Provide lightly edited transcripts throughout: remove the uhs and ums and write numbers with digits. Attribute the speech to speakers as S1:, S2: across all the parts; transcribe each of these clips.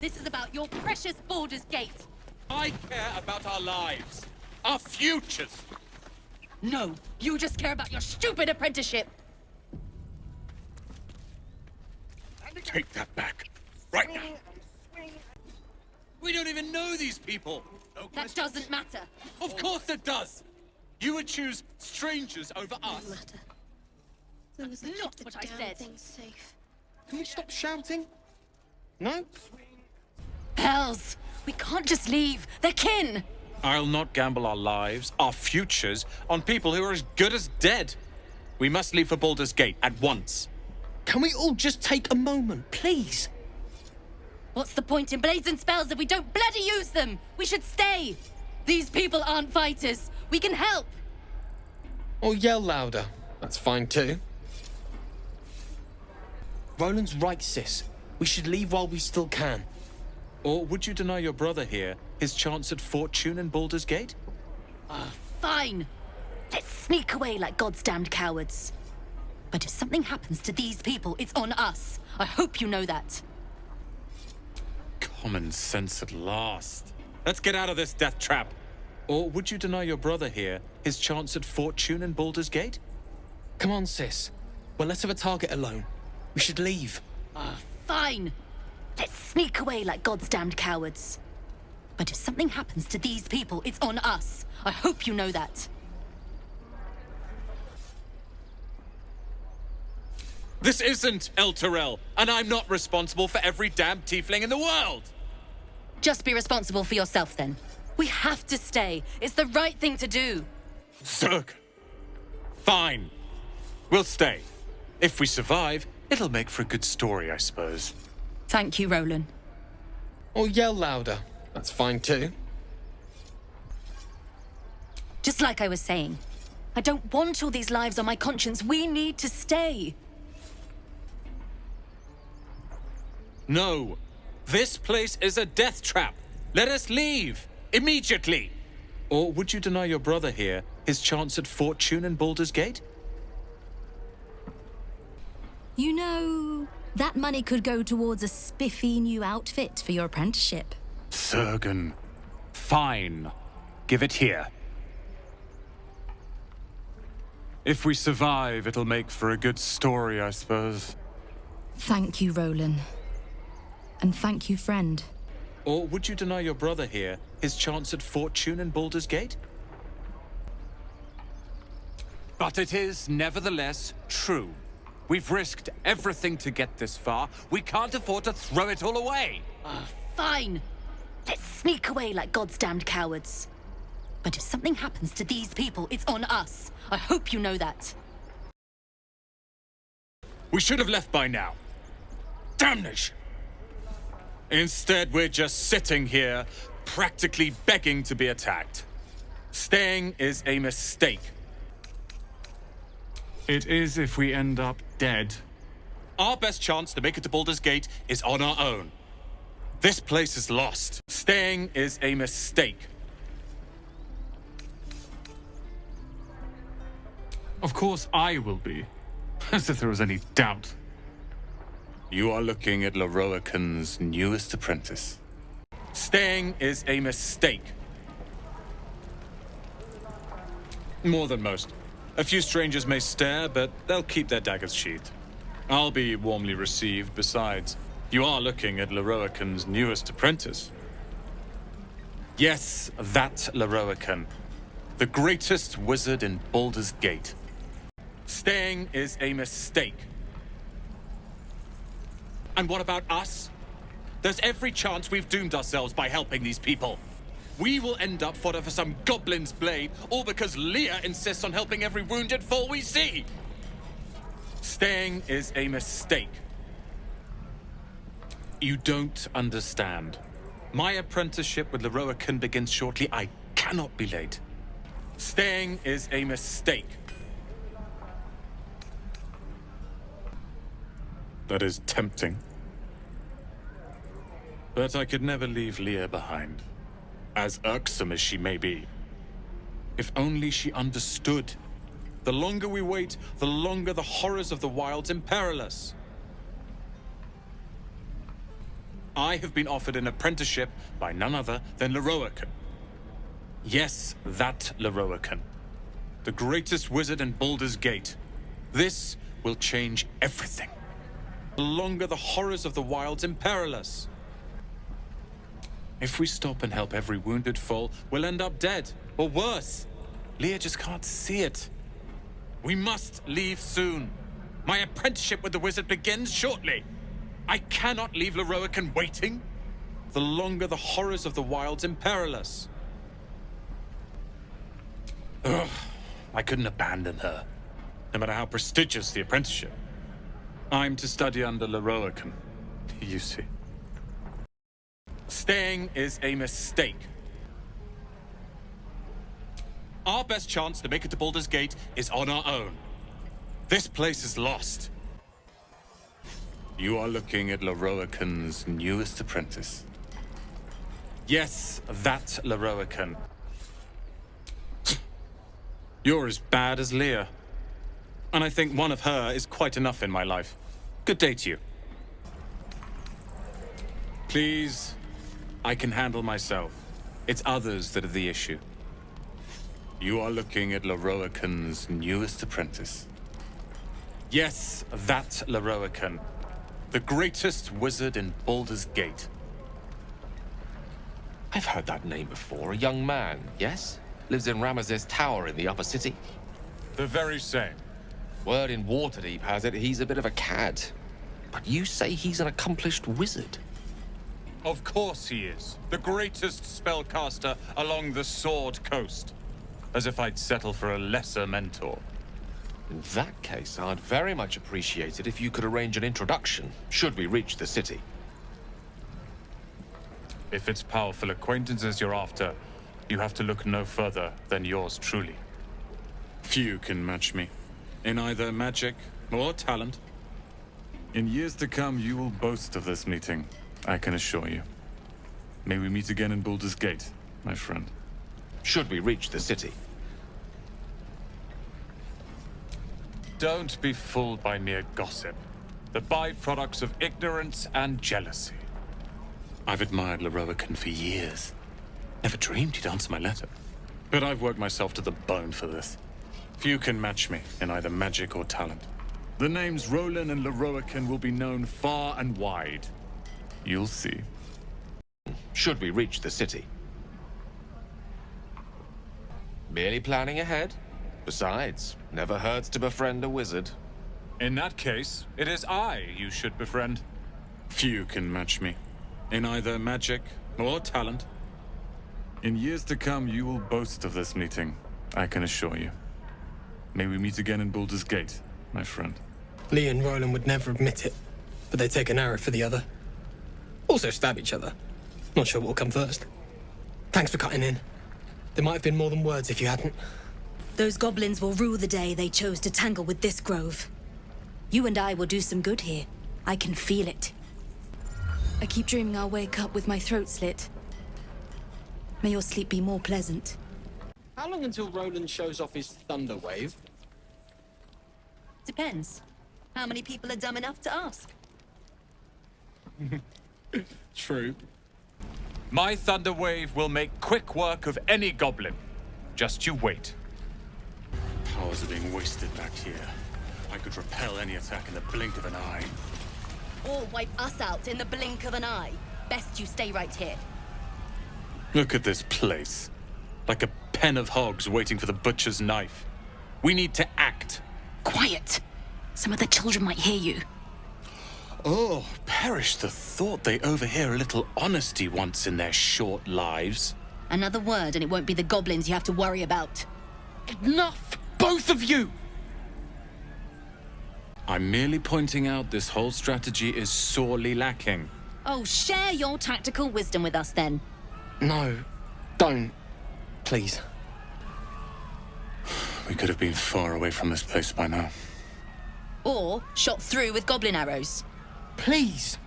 S1: This is about your precious Baldur's Gate.
S2: I care about our lives, our futures.
S1: No, you just care about your stupid apprenticeship.
S2: Take that back, right now. We don't even know these people. No
S1: That doesn't matter.
S2: Of course it does. You would choose strangers over us.
S3: Matter.
S1: That's not what I said.
S3: Thing's safe.
S4: Can we stop shouting? No?
S1: Hells, we can't just leave. They're kin.
S2: I'll not gamble our lives, our futures, on people who are as good as dead. We must leave for Baldur's Gate at once.
S4: Can we all just take a moment, please?
S1: What's the point in blades and spells if we don't bloody use them? We should stay. These people aren't fighters. We can help.
S4: Or yell louder. That's fine too. Roland's right, sis. We should leave while we still can.
S2: Or would you deny your brother here his chance at fortune in Baldur's Gate?
S1: Fine. Let's sneak away like God's damned cowards. But if something happens to these people, it's on us. I hope you know that.
S2: Common sense at last. Let's get out of this death trap. Or would you deny your brother here his chance at fortune in Baldur's Gate?
S4: Come on, sis. We're less of a target alone. We should leave.
S1: Fine. Let's sneak away like God's damned cowards. But if something happens to these people, it's on us. I hope you know that.
S2: This isn't Elturel, and I'm not responsible for every damn tiefling in the world!
S1: Just be responsible for yourself, then. We have to stay. It's the right thing to do.
S2: Zerg. Fine. We'll stay. If we survive, it'll make for a good story, I suppose.
S1: Thank you, Rolan.
S4: Or yell louder. That's fine too.
S1: Just like I was saying, I don't want all these lives on my conscience. We need to stay.
S2: No. This place is a death trap. Let us leave. Immediately. Or would you deny your brother here his chance at fortune in Baldur's Gate?
S5: You know, that money could go towards a spiffy new outfit for your apprenticeship.
S2: Zergen. Fine. Give it here. If we survive, it'll make for a good story, I suppose.
S5: Thank you, Rolan. And thank you, friend.
S2: Or would you deny your brother here his chance at fortune in Baldur's Gate? But it is, nevertheless, true. We've risked everything to get this far. We can't afford to throw it all away.
S1: Fine. Let's sneak away like God's damned cowards. But if something happens to these people, it's on us. I hope you know that.
S2: We should have left by now. Damnation! Instead, we're just sitting here, practically begging to be attacked. Staying is a mistake.
S6: It is if we end up dead.
S2: Our best chance to make it to Baldur's Gate is on our own. This place is lost. Staying is a mistake.
S6: Of course I will be. As if there was any doubt.
S2: You are looking at Lorroakan's newest apprentice. Staying is a mistake. More than most. A few strangers may stare, but they'll keep their daggers sheathed. I'll be warmly received. Besides, you are looking at Lorroakan's newest apprentice. Yes, that Lorroakan. The greatest wizard in Baldur's Gate. Staying is a mistake. And what about us? There's every chance we've doomed ourselves by helping these people. We will end up fodder for some goblin's blade, all because Leah insists on helping every wounded foe we see. Staying is a mistake. You don't understand. My apprenticeship with Lorroakan begins shortly. I cannot be late. Staying is a mistake. That is tempting. But I could never leave Leah behind, as irksome as she may be. If only she understood. The longer we wait, the longer the horrors of the wilds imperil us. I have been offered an apprenticeship by none other than Lorroakan. Yes, that Lorroakan. The greatest wizard in Baldur's Gate. This will change everything. The longer the horrors of the wilds imperil us. If we stop and help every wounded fall, we'll end up dead, or worse. Leah just can't see it. We must leave soon. My apprenticeship with the wizard begins shortly. I cannot leave Lorroakan waiting. The longer the horrors of the wilds imperil us. Ugh, I couldn't abandon her, no matter how prestigious the apprenticeship. I'm to study under Lorroakan, you see. Staying is a mistake. Our best chance to make it to Baldur's Gate is on our own. This place is lost. You are looking at Lorroakan's newest apprentice. Yes, that Lorroakan. You're as bad as Leah. And I think one of her is quite enough in my life. Good day to you. Please, I can handle myself. It's others that are the issue. You are looking at Lorroakan's newest apprentice. Yes, that Lorroakan. The greatest wizard in Baldur's Gate.
S3: I've heard that name before. A young man, yes? Lives in Ramaz's tower in the upper city.
S2: The very same.
S3: Word in Waterdeep has it he's a bit of a cad. But you say he's an accomplished wizard.
S2: Of course he is. The greatest spellcaster along the Sword Coast. As if I'd settle for a lesser mentor.
S3: In that case, I'd very much appreciate it if you could arrange an introduction, should we reach the city.
S2: If it's powerful acquaintances you're after, you have to look no further than yours truly. Few can match me, in either magic or talent. In years to come, you will boast of this meeting, I can assure you. May we meet again in Baldur's Gate, my friend.
S3: Should we reach the city.
S2: Don't be fooled by mere gossip. The byproducts of ignorance and jealousy. I've admired Lorroakan for years. Never dreamed he'd answer my letter. But I've worked myself to the bone for this. Few can match me in either magic or talent. The names Rolan and Lorroakan will be known far and wide. You'll see.
S3: Should we reach the city. Merely planning ahead. Besides, never hurts to befriend a wizard.
S2: In that case, it is I you should befriend. Few can match me in either magic or talent. In years to come, you will boast of this meeting, I can assure you. May we meet again in Baldur's Gate, my friend.
S4: Lee and Roland would never admit it, but they take an arrow for the other. Also stab each other. Not sure what will come first. Thanks for cutting in. There might have been more than words if you hadn't.
S5: Those goblins will rue the day they chose to tangle with this grove. You and I will do some good here. I can feel it. I keep dreaming I'll wake up with my throat slit. May your sleep be more pleasant.
S4: How long until Roland shows off his thunder wave?
S1: Depends. How many people are dumb enough to ask?
S4: True.
S2: My thunder wave will make quick work of any goblin. Just you wait. Powers are being wasted back here. I could repel any attack in the blink of an eye.
S1: Or wipe us out in the blink of an eye. Best you stay right here.
S2: Look at this place. Like a pen of hogs waiting for the butcher's knife. We need to act.
S1: Quiet. Some of the children might hear you.
S2: Oh, perish the thought they overhear a little honesty once in their short lives.
S1: Another word and it won't be the goblins you have to worry about.
S2: Enough! Both of you! I'm merely pointing out this whole strategy is sorely lacking.
S1: Oh, share your tactical wisdom with us then.
S4: No, don't. Please.
S2: We could have been far away from this place by now.
S1: Or shot through with goblin arrows.
S4: Please!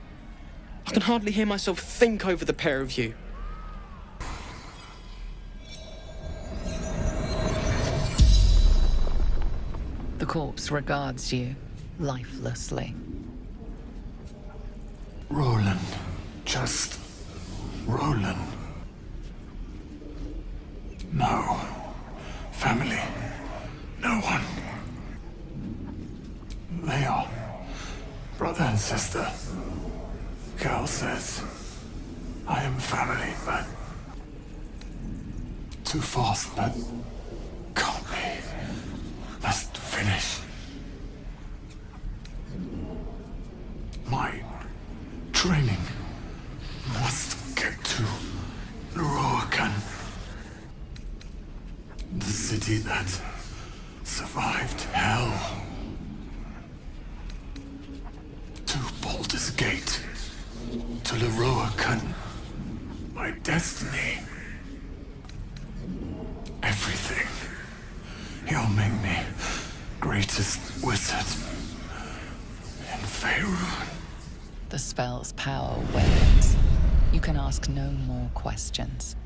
S4: I can hardly hear myself think over the pair of you.
S7: The corpse regards you lifelessly.
S8: Roland, just Rolan. No family, no one. They are brother and sister. Gale says I am family, but too fast, but can't be. Must finish. My training must get to Lorroakan. The city that survived hell. To Baldur's Gate. To Lorroakan. My destiny. Everything. He'll make me greatest wizard in Faerun.
S7: The spell's power wanes. You can ask no more questions.